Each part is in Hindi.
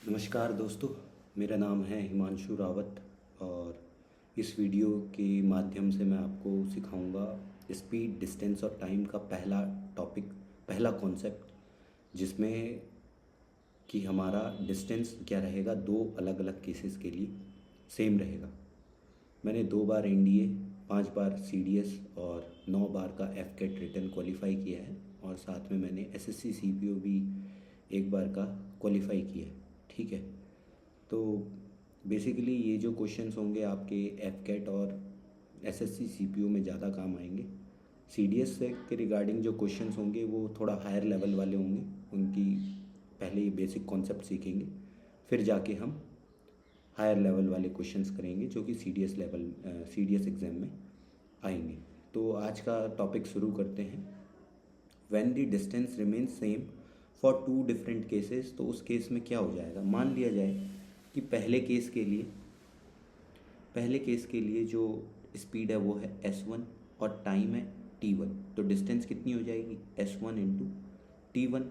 नमस्कार दोस्तों। मेरा नाम है हिमांशु रावत और इस वीडियो के माध्यम से मैं आपको सिखाऊंगा स्पीड, डिस्टेंस और टाइम का पहला टॉपिक, पहला कॉन्सेप्ट, जिसमें कि हमारा डिस्टेंस क्या रहेगा। दो अलग अलग केसेस के लिए सेम रहेगा। मैंने 2 बार एनडीए, 5 बार सीडीएस और 9 बार का एफकेट रिटन क्वालिफाई किया है और साथ में मैंने एसएससी सीपीओ भी 1 बार का क्वालिफाई किया है। ठीक है, तो बेसिकली ये जो क्वेश्चंस होंगे आपके एफकेट और एसएससी सीपीओ में ज़्यादा काम आएंगे। सीडीएस से के रिगार्डिंग जो क्वेश्चंस होंगे वो थोड़ा हायर लेवल वाले होंगे। उनकी पहले ये बेसिक कॉन्सेप्ट सीखेंगे, फिर जाके हम हायर लेवल वाले क्वेश्चंस करेंगे जो कि सीडीएस एग्ज़ाम में आएंगे। तो आज का टॉपिक शुरू करते हैं। When the distance remain same for two different cases, तो उस केस में क्या हो जाएगा। मान लिया जाए कि पहले केस के लिए जो स्पीड है वो है s1 और टाइम है t1, तो डिस्टेंस कितनी हो जाएगी s1 इंटू t1।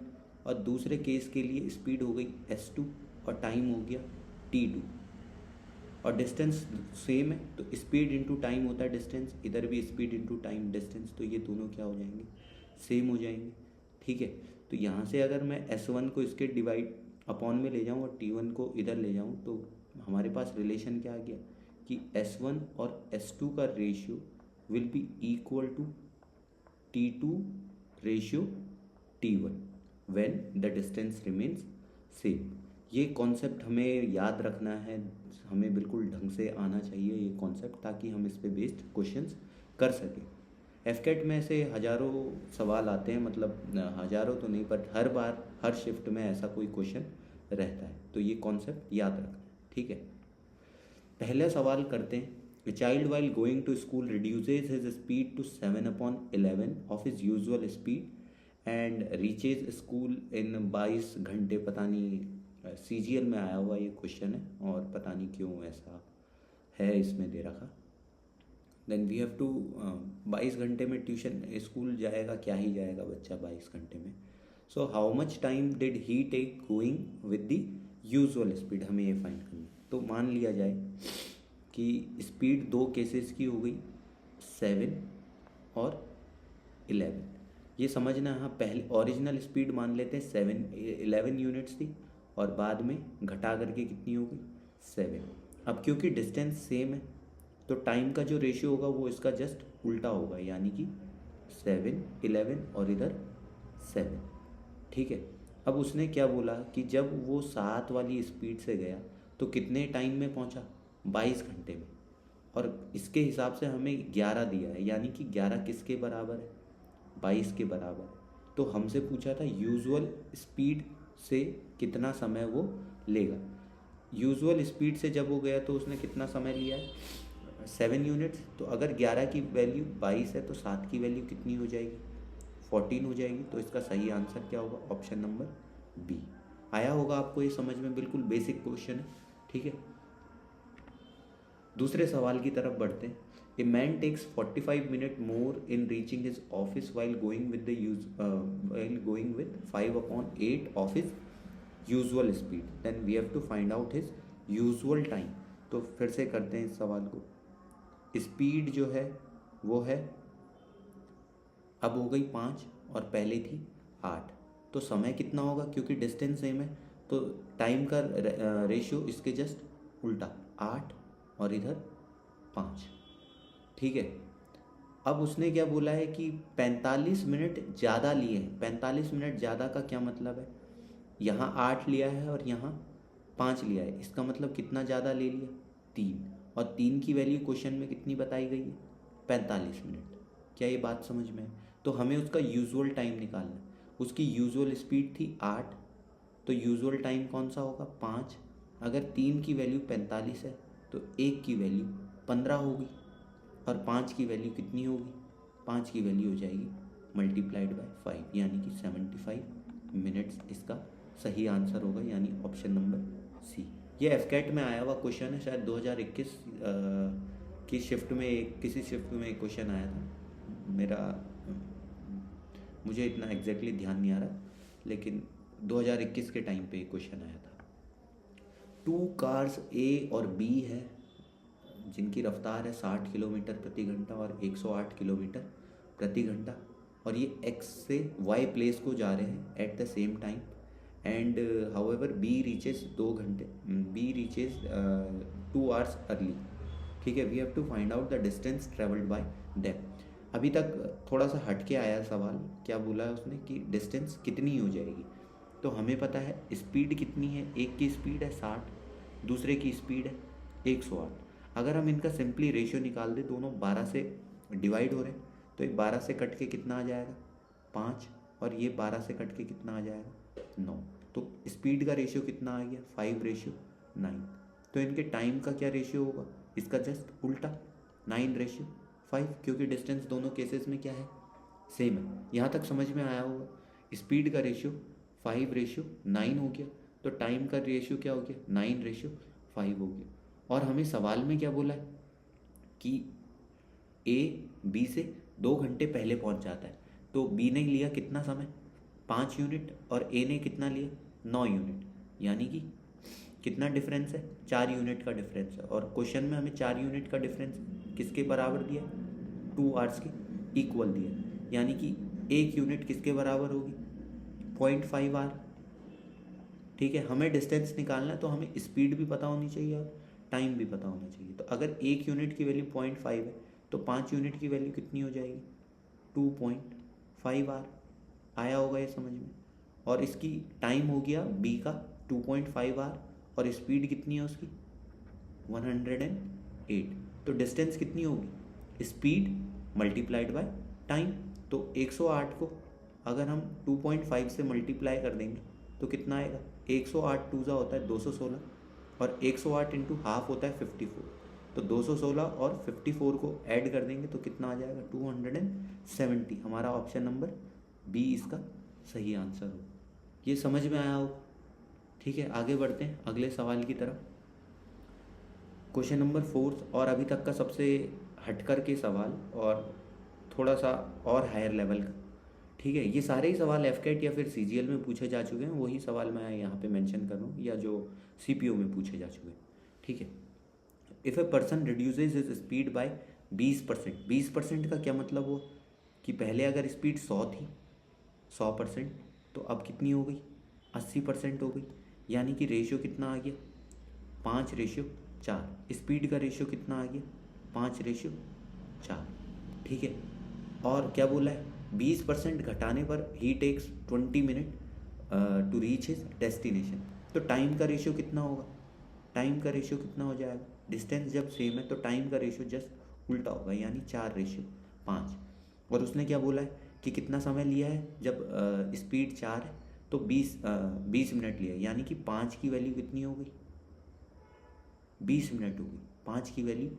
और दूसरे केस के लिए स्पीड हो गई s2 और टाइम हो गया t2 और डिस्टेंस सेम है, तो स्पीड इंटू टाइम होता है डिस्टेंस, इधर भी स्पीड इंटू टाइम डिस्टेंस, तो ये दोनों क्या हो जाएंगे, सेम हो जाएंगे। ठीक है, तो यहाँ से अगर मैं s1 को इसके डिवाइड अपॉन में ले जाऊँ और t1 को इधर ले जाऊँ, तो हमारे पास रिलेशन क्या आ गया कि s1 और s2 का ratio will be equal to t2 ratio t1 when the distance remains same. ये कॉन्सेप्ट हमें याद रखना है, हमें बिल्कुल ढंग से आना चाहिए ये कॉन्सेप्ट, ताकि हम इस पे बेस्ड क्वेश्चंस कर सकें। एफकेट में ऐसे हज़ारों सवाल आते हैं, मतलब हज़ारों तो नहीं, पर हर बार हर शिफ्ट में ऐसा कोई क्वेश्चन रहता है, तो ये कॉन्सेप्ट याद रखना है। ठीक है, पहला सवाल करते हैं। A child while going to school reduces his speed to 7/11 of his usual speed and reaches school in 22 घंटे। पता नहीं सीजीएल में आया हुआ ये क्वेश्चन है और पता नहीं क्यों ऐसा है इसमें दे रखा। देन वी हैव टू 22 घंटे में ट्यूशन स्कूल जाएगा, क्या ही जाएगा बच्चा 22 घंटे में। So how much time did he take going with the usual speed, हमें ये फाइंड करना है। तो मान लिया जाए कि स्पीड दो केसेस की हो गई 7 और 11। ये समझना, हाँ पहले ओरिजिनल स्पीड मान लेते हैं 11 यूनिट्स थी और बाद में घटा करके कितनी हो गई 7। अब क्योंकि डिस्टेंस सेम है तो टाइम का जो रेशियो होगा वो इसका जस्ट उल्टा होगा, यानी कि 7, 11 और इधर 7। ठीक है, अब उसने क्या बोला कि जब वो 7 वाली स्पीड से गया तो कितने टाइम में पहुंचा, 22 घंटे में। और इसके हिसाब से हमें 11 दिया है, यानी कि 11 किसके बराबर है, 22 के बराबर है। तो हमसे पूछा था यूजुअल स्पीड से कितना समय वो लेगा। यूजुअल स्पीड से जब वो गया तो उसने कितना समय लिया है 7 यूनिट्स। तो अगर 11 की वैल्यू 22 है तो 7 की वैल्यू कितनी हो जाएगी 14 हो जाएगी। तो इसका सही आंसर क्या होगा, ऑप्शन नंबर बी। आया होगा आपको ये समझ में, बिल्कुल बेसिक क्वेश्चन है। ठीक है, दूसरे सवाल की तरफ बढ़ते हैं। A man takes 45 minute more in reaching his office while going with 5/8 of his usual speed, then we have to find out his usual time. तो फिर से करते हैं इस सवाल को। स्पीड जो है वो है, अब हो गई 5 और पहले थी 8, तो समय कितना होगा, क्योंकि डिस्टेंस सेम है तो टाइम का रेशियो इसके जस्ट उल्टा, 8 और इधर 5। ठीक है, अब उसने क्या बोला है कि 45 मिनट ज़्यादा लिए हैं। 45 मिनट ज़्यादा का क्या मतलब है, यहाँ 8 लिया है और यहाँ 5 लिया है, इसका मतलब कितना ज़्यादा ले लिया 3, और 3 की वैल्यू क्वेश्चन में कितनी बताई गई है 45 मिनट। क्या ये बात समझ में है। तो हमें उसका यूजुअल टाइम निकालना है। उसकी यूजुअल स्पीड थी 8, तो यूजुअल टाइम कौन सा होगा 5। अगर 3 की वैल्यू 45 है तो 1 की वैल्यू 15 होगी और 5 की वैल्यू कितनी होगी, 5 की वैल्यू हो जाएगी मल्टीप्लाइड बाय 5, यानी कि 75 मिनट्स इसका सही आंसर होगा, यानी ऑप्शन नंबर सी। ये एफकेट में आया हुआ क्वेश्चन है, शायद 2021 की शिफ्ट में किसी शिफ्ट में एक क्वेश्चन आया था। मुझे इतना एग्जैक्टली ध्यान नहीं आ रहा, लेकिन 2021 के टाइम पे क्वेश्चन आया था। टू कार्स ए और बी है जिनकी रफ्तार है 60 किलोमीटर प्रति घंटा और 108 किलोमीटर प्रति घंटा, और ये एक्स से वाई प्लेस को जा रहे हैं at the same time, and however B reaches 2 घंटे, बी रीचेज 2 आवर्स अर्ली। ठीक है, we have to find out the distance travelled by them. अभी तक थोड़ा सा हट के आया सवाल, क्या बोला है उसने कि डिस्टेंस कितनी हो जाएगी। तो हमें पता है स्पीड कितनी है, एक की स्पीड है 60, दूसरे की स्पीड है 108। अगर हम इनका सिंपली रेशियो निकाल दें, दोनों 12 से डिवाइड हो रहे हैं, तो एक 12 से कट के कितना आ जाएगा 5, और ये 12 से कट के कितना आ जाएगा 9। तो स्पीड का रेशियो कितना आ गया 5:9। तो इनके टाइम का क्या रेशियो होगा, इसका जस्ट उल्टा 9:5, क्योंकि डिस्टेंस दोनों केसेस में क्या है सेम है। यहाँ तक समझ में आया होगा। स्पीड का रेशियो 5:9 हो गया, तो टाइम का रेशियो क्या हो गया 9:5 हो गया। और हमें सवाल में क्या बोला है कि ए बी से 2 घंटे पहले पहुंच जाता है, तो बी ने लिया कितना समय 5 यूनिट और ए ने कितना लिया 9 यूनिट, यानी कि कितना डिफरेंस है 4 यूनिट का डिफरेंस है। और क्वेश्चन में हमें 4 यूनिट का डिफरेंस किसके बराबर दिया 2 आवर्स के इक्वल दिया, यानी कि 1 यूनिट किसके बराबर होगी 0.5 आवर। ठीक है, हमें डिस्टेंस निकालना है तो हमें स्पीड भी पता होनी चाहिए और टाइम भी पता होना चाहिए। तो अगर 1 यूनिट की वैल्यू 0.5 है तो 5 यूनिट की वैल्यू कितनी हो जाएगी 2.5 आवर। आया होगा ये समझ में। और इसकी टाइम हो गया बी का 2.5 आवर और स्पीड कितनी है उसकी 108। तो डिस्टेंस कितनी होगी स्पीड मल्टीप्लाइड बाय टाइम। तो 108 को अगर हम 2.5 से मल्टीप्लाई कर देंगे तो कितना आएगा 108 टू ज़ा होता है 216, और 108 इंटू हाफ होता है 54। तो 216 और 54 को ऐड कर देंगे तो कितना आ जाएगा 270। हमारा ऑप्शन नंबर बी इसका सही आंसर हो। ये समझ में आया हो। ठीक है, आगे बढ़ते हैं अगले सवाल की तरफ। क्वेश्चन नंबर 4 और अभी तक का सबसे हटकर के सवाल और थोड़ा सा और हायर लेवल का। ठीक है, ये सारे ही सवाल एफकेट या फिर सीजीएल में पूछे जा चुके हैं, वही सवाल मैं यहाँ पे मेंशन कर रहा हूँ या जो सीपीओ में पूछे जा चुके हैं। ठीक है, if a person reduces his speed bye 20%, 20% का क्या मतलब हुआ कि पहले अगर स्पीड 100 थी 100%, तो अब कितनी हो गई 80% हो गई, यानी कि रेशियो कितना आ गया 5:4। स्पीड का रेशियो कितना आ गया 5:4। ठीक है, और क्या बोला है 20% घटाने पर ही takes 20 minute to reach his destination. तो टाइम का रेशियो कितना होगा, टाइम का रेशियो कितना हो जाएगा, डिस्टेंस जब सेम है तो टाइम का रेशियो जस्ट उल्टा होगा, यानी 4:5। और उसने क्या बोला है कि कितना समय लिया है, जब स्पीड 4 है तो 20 मिनट लिया है, यानी कि 5 की वैल्यू कितनी हो गई 20 मिनट हो गई, 5 की वैल्यू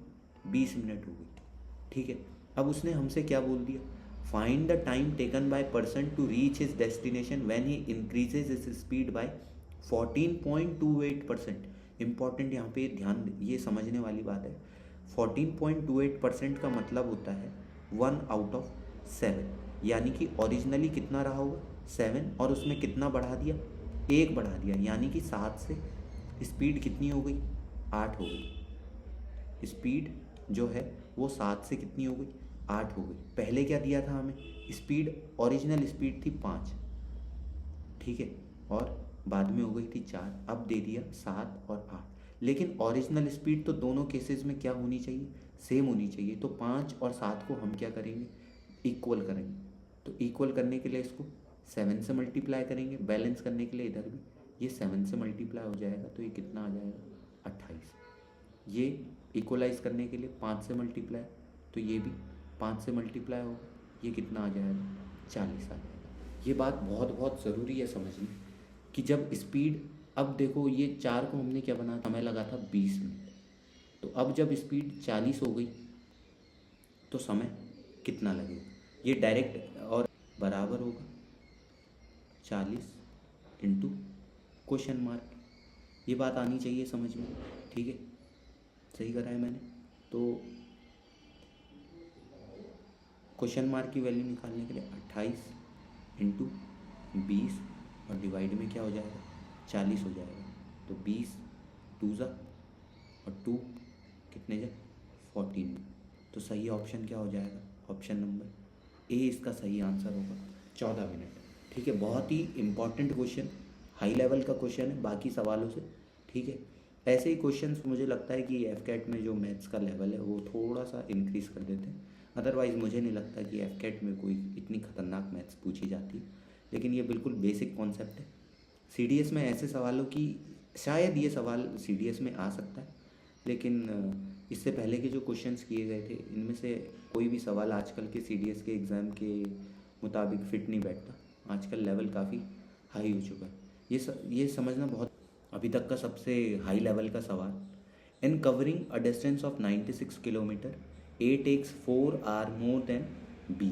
20 मिनट हो गई। ठीक है, अब उसने हमसे क्या बोल दिया, find the time taken by person to reach his destination when he increases his speed by 14.28%। Important यहाँ पे ध्यान, ये समझने वाली बात है। 14.28% का मतलब होता है 1/7, यानी कि ओरिजिनली कितना रहा होगा 7 और उसमें कितना बढ़ा दिया 1 बढ़ा दिया, यानी कि 7 से स्पीड कितनी हो गई 8 हो गई। स्पीड जो है वो 7 से कितनी हो गई 8 हो गई। पहले क्या दिया था हमें, स्पीड ओरिजिनल स्पीड थी 5, ठीक है, और बाद में हो गई थी 4, अब दे दिया 7 और 8। लेकिन ओरिजिनल स्पीड तो दोनों केसेस में क्या होनी चाहिए सेम होनी चाहिए। तो 5 और 7 को हम क्या करेंगे इक्वल करेंगे। तो इक्वल करने के लिए इसको 7 से मल्टीप्लाई करेंगे, बैलेंस करने के लिए इधर भी ये 7 से मल्टीप्लाई हो जाएगा, तो ये कितना आ जाएगा 28। ये इक्वलाइज करने के लिए 5 से मल्टीप्लाई, तो ये भी 5 से मल्टीप्लाई होगा, ये कितना आ जाएगा 40 आ जाएगा। ये बात बहुत बहुत ज़रूरी है समझनी कि जब स्पीड, अब देखो ये 4 को हमने क्या बना, समय लगा था 20 मिनट, तो अब जब स्पीड 40 हो गई तो समय कितना लगेगा, ये डायरेक्ट और बराबर होगा 40 इंटू क्वेश्चन मार्क। ये बात आनी चाहिए समझ में। ठीक है, सही करा है मैंने। तो क्वेश्चन मार्क की वैल्यू निकालने के लिए 28 इंटू 20 और डिवाइड में क्या हो जाएगा 40 हो जाएगा। तो 20 2 जा और 2 कितने जा 14। तो सही ऑप्शन क्या हो जाएगा? ऑप्शन नंबर ए इसका सही आंसर होगा, 14 मिनट। ठीक है, बहुत ही इम्पॉर्टेंट क्वेश्चन, हाई लेवल का क्वेश्चन है बाकी सवालों से। ठीक है, ऐसे ही क्वेश्चंस मुझे लगता है कि एफकेट में जो मैथ्स का लेवल है वो थोड़ा सा इंक्रीज़ कर देते हैं। अदरवाइज़ मुझे नहीं लगता कि एफकेट में कोई इतनी खतरनाक मैथ्स पूछी जाती है, लेकिन ये बिल्कुल बेसिक कॉन्सेप्ट है। सीडीएस में ऐसे सवालों की शायद ये सवाल सीडीएस में आ सकता है, लेकिन इससे पहले के जो क्वेश्चंस किए गए थे इनमें से कोई भी सवाल आजकल के सीडीएस के एग्ज़ाम के मुताबिक फ़िट नहीं बैठता। आजकल लेवल काफ़ी हाई हो चुका है। ये समझना बहुत, अभी तक का सबसे हाई लेवल का सवाल, in covering a distance of 96 kilometre A takes 4 hour more than B.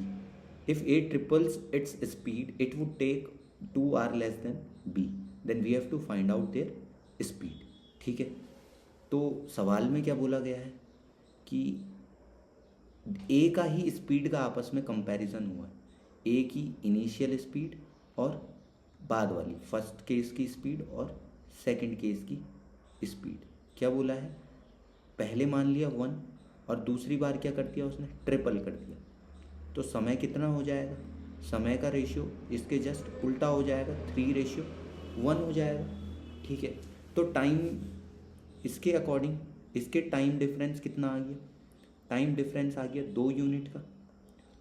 If A triples its speed it would take 2 hour less than B, then we have to find out their speed. ठीक है, तो सवाल में क्या बोला गया है कि ए का ही स्पीड का आपस में कंपैरिजन हुआ है, ए की इनिशियल स्पीड और बाद वाली फर्स्ट केस की स्पीड और सेकंड केस की स्पीड। क्या बोला है? पहले मान लिया 1 और दूसरी बार क्या कर दिया उसने? ट्रिपल कर दिया। तो समय कितना हो जाएगा? समय का रेशियो इसके जस्ट उल्टा हो जाएगा, 3:1 हो जाएगा। ठीक है, तो टाइम इसके अकॉर्डिंग इसके टाइम डिफरेंस कितना आ गया? टाइम डिफरेंस आ गया 2 यूनिट का।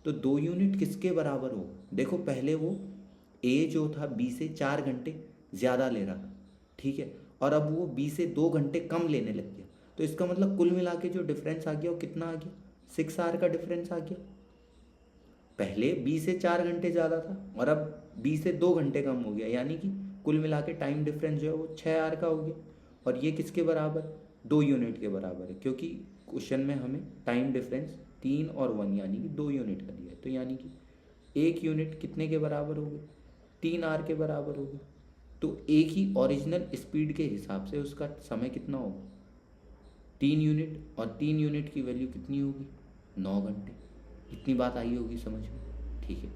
तो 2 यूनिट किसके बराबर हो? देखो पहले वो ए जो था बी से 4 घंटे ज़्यादा ले रहा था, ठीक है, और अब वो बी से 2 घंटे कम लेने लग गया। तो इसका मतलब कुल मिला के जो डिफरेंस आ गया वो कितना आ गया? 6 आवर का डिफरेंस आ गया। पहले बी से 4 घंटे ज़्यादा था और अब बी से 2 घंटे कम हो गया, यानी कि कुल मिला के टाइम डिफरेंस जो है वो 6 आवर का हो गया। और ये किसके बराबर? 2 यूनिट के बराबर है, क्योंकि क्वेश्चन में हमें टाइम डिफरेंस 3 और 1 यानी कि 2 यूनिट का दिया है। तो यानी कि 1 यूनिट कितने के बराबर हो गए? 3 आवर के बराबर हो गए। तो ए की ओरिजिनल स्पीड के हिसाब से उसका समय कितना होगा? 3 यूनिट, और 3 यूनिट की वैल्यू कितनी होगी? 9 घंटे। इतनी बात आई होगी समझ में? ठीक है,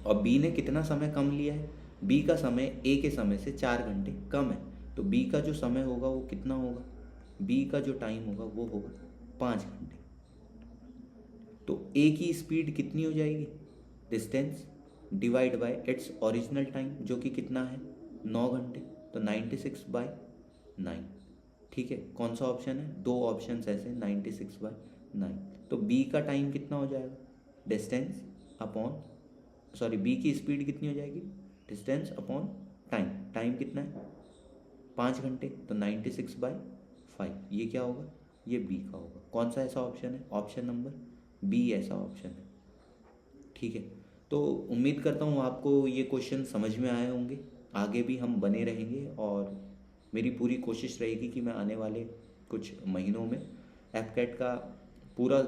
और बी ने कितना समय कम लिया है? बी का समय ए के समय से 4 घंटे कम है, तो बी का जो समय होगा वो कितना होगा? बी का जो टाइम होगा वो होगा 5 घंटे। तो ए की स्पीड कितनी हो जाएगी? Distance divide by its original time, जो कि कितना है? 9 घंटे। तो 96/9। ठीक है, कौन सा ऑप्शन है? 2 ऑप्शन ऐसे, 96/9। तो बी का टाइम कितना हो जाएगा? डिस्टेंस अपॉन बी की स्पीड कितनी हो जाएगी? Distance upon time. टाइम कितना है? 5 घंटे। तो 96/5। ये क्या होगा? ये बी का होगा। कौन सा ऐसा ऑप्शन है? ऑप्शन नंबर बी ऐसा ऑप्शन है। ठीक है, तो उम्मीद करता हूँ आपको ये क्वेश्चन समझ में आए होंगे। आगे भी हम बने रहेंगे और मेरी पूरी कोशिश रहेगी कि मैं आने वाले कुछ महीनों में एफकेट का पूरा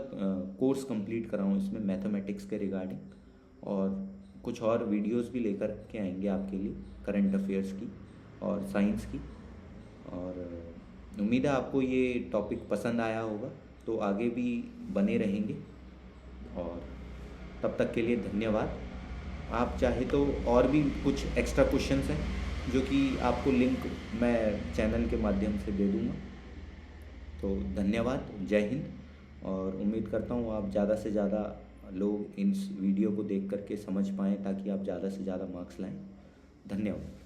कोर्स कंप्लीट कराऊँ इसमें मैथमेटिक्स के रिगार्डिंग, और कुछ और वीडियोस भी लेकर के आएंगे आपके लिए करंट अफेयर्स की और साइंस की। और उम्मीद है आपको ये टॉपिक पसंद आया होगा, तो आगे भी बने रहेंगे। और तब तक के लिए धन्यवाद। आप चाहे तो और भी कुछ एक्स्ट्रा क्वेश्चंस हैं जो कि आपको लिंक मैं चैनल के माध्यम से दे दूँगा। तो धन्यवाद, जय हिंद, और उम्मीद करता हूँ आप ज़्यादा से ज़्यादा लोग इस वीडियो को देख करके समझ पाएँ ताकि आप ज़्यादा से ज़्यादा मार्क्स लाएँ। धन्यवाद।